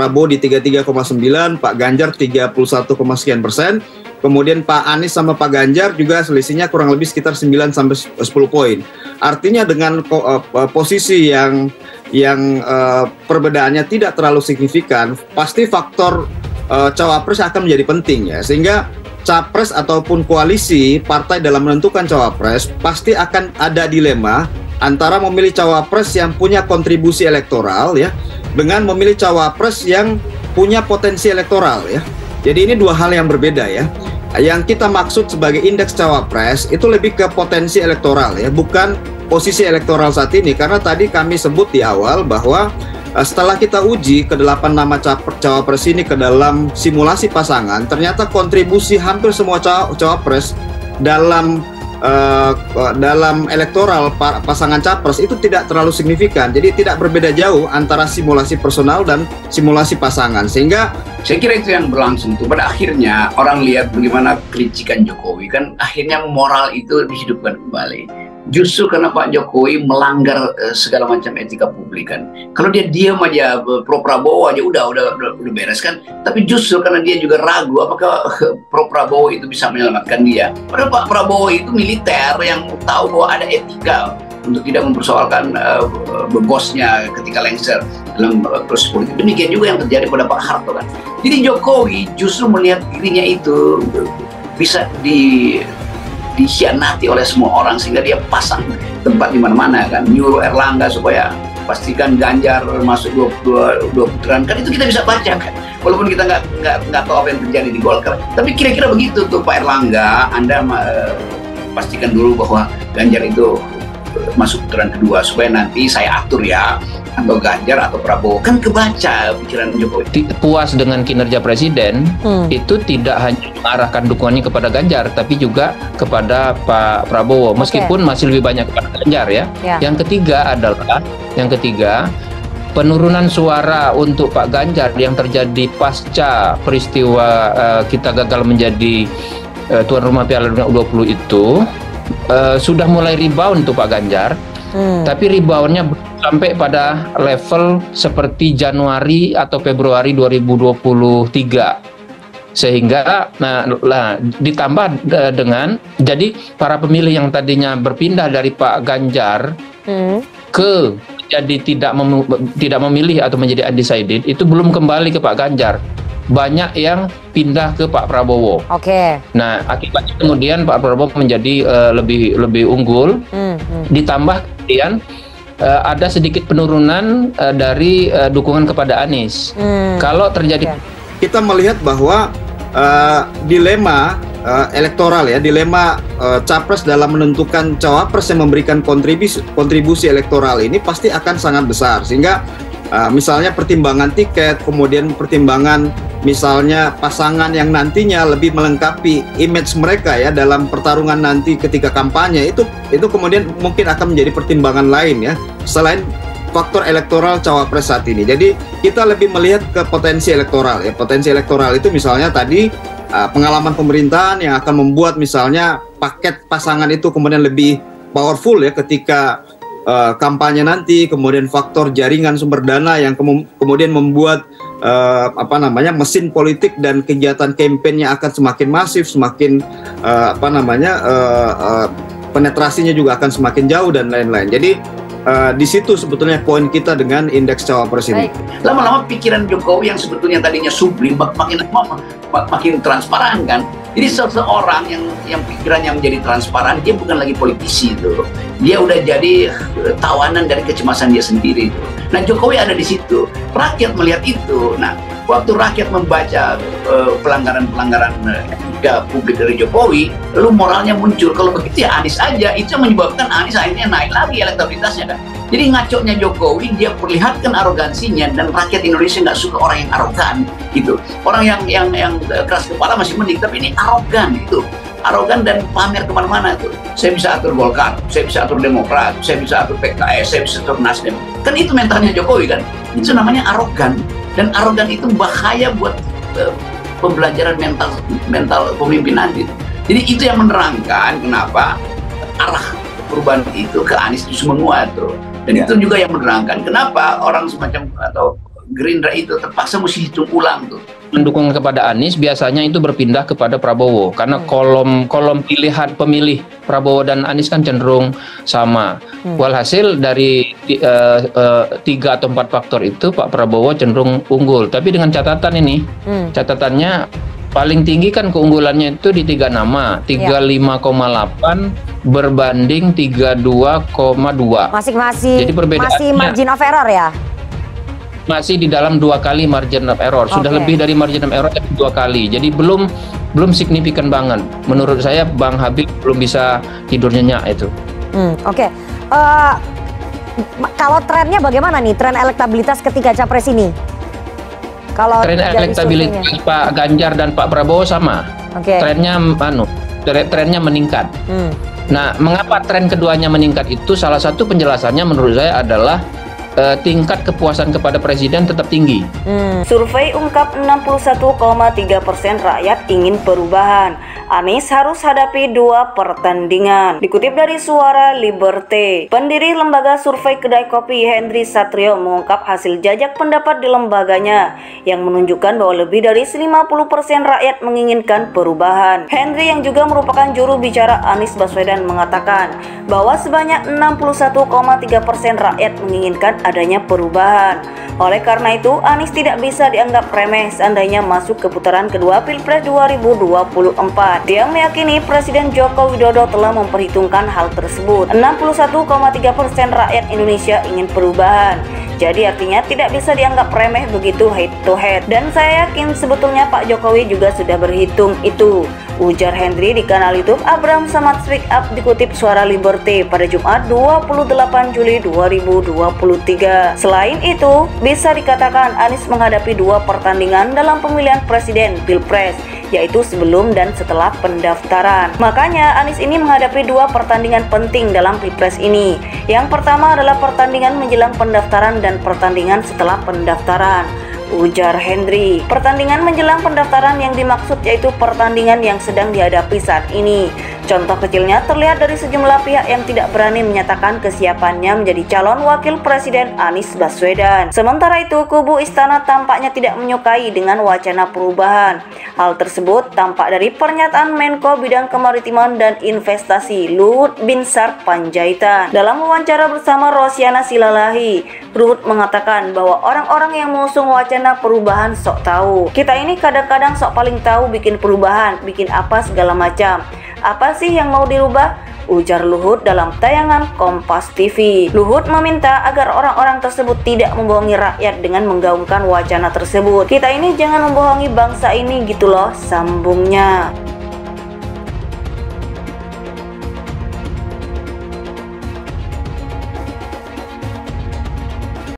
Prabowo di 33,9, Pak Ganjar 31, sekian persen. Kemudian Pak Anies sama Pak Ganjar juga selisihnya kurang lebih sekitar 9 sampai 10 poin. Artinya dengan posisi yang perbedaannya tidak terlalu signifikan, pasti faktor cawapres akan menjadi penting ya. Sehingga capres ataupun koalisi partai dalam menentukan cawapres pasti akan ada dilema antara memilih cawapres yang punya kontribusi elektoral ya dengan memilih cawapres yang punya potensi elektoral ya. Jadi ini dua hal yang berbeda ya. Yang kita maksud sebagai indeks cawapres itu lebih ke potensi elektoral ya, bukan posisi elektoral saat ini, karena tadi kami sebut di awal bahwa setelah kita uji ke-8 nama cawapres ini ke dalam simulasi pasangan, ternyata kontribusi hampir semua cawapres dalam elektoral pasangan capres itu tidak terlalu signifikan. Jadi tidak berbeda jauh antara simulasi personal dan simulasi pasangan. Sehingga saya kira itu yang berlangsung tuh. Pada akhirnya orang lihat bagaimana kelicikan Jokowi, kan akhirnya moral itu dihidupkan kembali. Justru karena Pak Jokowi melanggar segala macam etika publik kan. Kalau dia diam aja pro Prabowo aja udah beres kan. Tapi justru karena dia juga ragu apakah pro Prabowo itu bisa menyelamatkan dia. Padahal Pak Prabowo itu militer yang tahu bahwa ada etika untuk tidak mempersoalkan bosnya ketika lengser dalam proses politik. Demikian juga yang terjadi pada Pak Harto kan. Jadi Jokowi justru melihat dirinya itu bisa dikhianati oleh semua orang sehingga dia pasang tempat di mana-mana kan, nyuruh Erlangga supaya pastikan Ganjar masuk 22 putaran kan, itu kita bisa baca kan, walaupun kita nggak tahu apa yang terjadi di Golkar, tapi kira-kira begitu tuh Pak Erlangga, Anda pastikan dulu bahwa Ganjar itu masuk putaran kedua supaya nanti saya atur ya, atau Ganjar atau Prabowo, kan kebaca pikiran Jokowi. Puas dengan kinerja presiden itu tidak hanya mengarahkan dukungannya kepada Ganjar, tapi juga kepada Pak Prabowo, meskipun masih lebih banyak kepada Ganjar ya. Yang ketiga penurunan suara untuk Pak Ganjar yang terjadi pasca peristiwa kita gagal menjadi tuan rumah Piala Dunia U20 itu sudah mulai rebound untuk Pak Ganjar. Tapi reboundnya sampai pada level seperti Januari atau Februari 2023, sehingga ditambah dengan jadi para pemilih yang tadinya berpindah dari Pak Ganjar ke jadi tidak memilih atau menjadi undecided itu belum kembali ke Pak Ganjar, banyak yang pindah ke Pak Prabowo. Nah, akibatnya kemudian Pak Prabowo menjadi lebih unggul. Ditambah kemudian ada sedikit penurunan dari dukungan kepada Anies. Kalau terjadi, kita melihat bahwa dilema elektoral ya, dilema capres dalam menentukan cawapres yang memberikan kontribusi elektoral ini pasti akan sangat besar, sehingga misalnya pertimbangan tiket, kemudian pertimbangan misalnya pasangan yang nantinya lebih melengkapi image mereka ya dalam pertarungan nanti ketika kampanye, itu kemudian mungkin akan menjadi pertimbangan lain ya selain faktor elektoral cawapres saat ini. Jadi kita lebih melihat ke potensi elektoral ya. Potensi elektoral itu misalnya tadi pengalaman pemerintahan yang akan membuat misalnya paket pasangan itu kemudian lebih powerful ya ketika kampanye nanti, kemudian faktor jaringan sumber dana yang kemudian membuat mesin politik dan kegiatan kampanyenya akan semakin masif, semakin penetrasinya juga akan semakin jauh dan lain-lain. Jadi di situ sebetulnya poin kita dengan indeks cawapres ini. Lama-lama pikiran Jokowi yang sebetulnya tadinya sublim makin transparan kan. Jadi seseorang yang pikirannya menjadi transparan, dia bukan lagi politisi itu. Dia udah jadi tawanan dari kecemasan dia sendiri itu. Nah, Jokowi ada di situ. Rakyat melihat itu. Nah, waktu rakyat membaca pelanggaran-pelanggaran etika publik dari Jokowi, lalu moralnya muncul. Kalau begitu ya Anies aja. Itu yang menyebabkan Anies akhirnya naik lagi elektabilitasnya kan. Jadi ngaconya Jokowi, dia perlihatkan arogansinya, dan rakyat Indonesia nggak suka orang yang arogan gitu. Orang yang keras kepala masih mending, tapi ini arogan gitu. Arogan dan pamer kemana-mana tuh. Saya bisa atur Golkar, saya bisa atur Demokrat, saya bisa atur PKS, saya bisa atur Nasdem. Kan itu mentalnya Jokowi kan. Itu namanya arogan. Dan arogan itu bahaya buat pembelajaran mental pemimpin nanti. Jadi itu yang menerangkan kenapa arah perubahan itu ke Anies justru menguat tuh. Dan itu juga yang menerangkan kenapa orang semacam atau Gerindra itu terpaksa mesti hitung ulang tuh. Mendukung kepada Anies biasanya itu berpindah kepada Prabowo karena kolom pilihan pemilih Prabowo dan Anies kan cenderung sama. Walhasil dari 3 atau 4 faktor itu Pak Prabowo cenderung unggul. Tapi dengan catatan ini, catatannya paling tinggi kan keunggulannya itu di 3 nama, 35,8 berbanding 32,2. Masih margin of error ya? Masih di dalam 2 kali margin of error. Sudah lebih dari margin of error 2 kali. Jadi belum signifikan banget. Menurut saya Bang Habib belum bisa tidur nyenyak itu. Kalau trennya bagaimana nih? Tren elektabilitas ketiga capres ini? Kalau tren elektabilitas Pak Ganjar dan Pak Prabowo sama. Trennya meningkat. Nah, mengapa tren keduanya meningkat itu? Salah satu penjelasannya menurut saya adalah tingkat kepuasan kepada presiden tetap tinggi. Survei ungkap 61,3% rakyat ingin perubahan. Anies harus hadapi 2 pertandingan. Dikutip dari Suara Liberté, pendiri lembaga survei kedai kopi Henry Satrio mengungkap hasil jajak pendapat di lembaganya yang menunjukkan bahwa lebih dari 50% rakyat menginginkan perubahan. Henry yang juga merupakan juru bicara Anies Baswedan mengatakan bahwa sebanyak 61,3% rakyat menginginkan adanya perubahan. Oleh karena itu, Anies tidak bisa dianggap remeh seandainya masuk ke putaran kedua Pilpres 2024. Dia meyakini Presiden Joko Widodo telah memperhitungkan hal tersebut. 61,3% rakyat Indonesia ingin perubahan. Jadi artinya tidak bisa dianggap remeh begitu head to head. Dan saya yakin sebetulnya Pak Jokowi juga sudah berhitung itu, ujar Henry di kanal YouTube Abraham Samad Speak Up dikutip Suara Liberté pada Jumat 28 Juli 2023. Selain itu, bisa dikatakan Anies menghadapi 2 pertandingan dalam pemilihan presiden Pilpres, yaitu sebelum dan setelah pendaftaran. Makanya Anies ini menghadapi 2 pertandingan penting dalam Pilpres ini. Yang pertama adalah pertandingan menjelang pendaftaran dan pertandingan setelah pendaftaran, ujar Henry. Pertandingan menjelang pendaftaran yang dimaksud yaitu pertandingan yang sedang dihadapi saat ini. Contoh kecilnya terlihat dari sejumlah pihak yang tidak berani menyatakan kesiapannya menjadi calon wakil presiden Anies Baswedan. Sementara itu, kubu istana tampaknya tidak menyukai dengan wacana perubahan. Hal tersebut tampak dari pernyataan Menko Bidang Kemaritiman dan Investasi Luhut Binsar Panjaitan. Dalam wawancara bersama Rosiana Silalahi, Luhut mengatakan bahwa orang-orang yang mengusung wacana perubahan sok tahu. Kita ini kadang-kadang sok paling tahu bikin perubahan, bikin apa segala macam. Apa sih yang mau dirubah? Ujar Luhut dalam tayangan Kompas TV. Luhut meminta agar orang-orang tersebut tidak membohongi rakyat dengan menggaungkan wacana tersebut. Kita ini jangan membohongi bangsa ini gitu loh, sambungnya.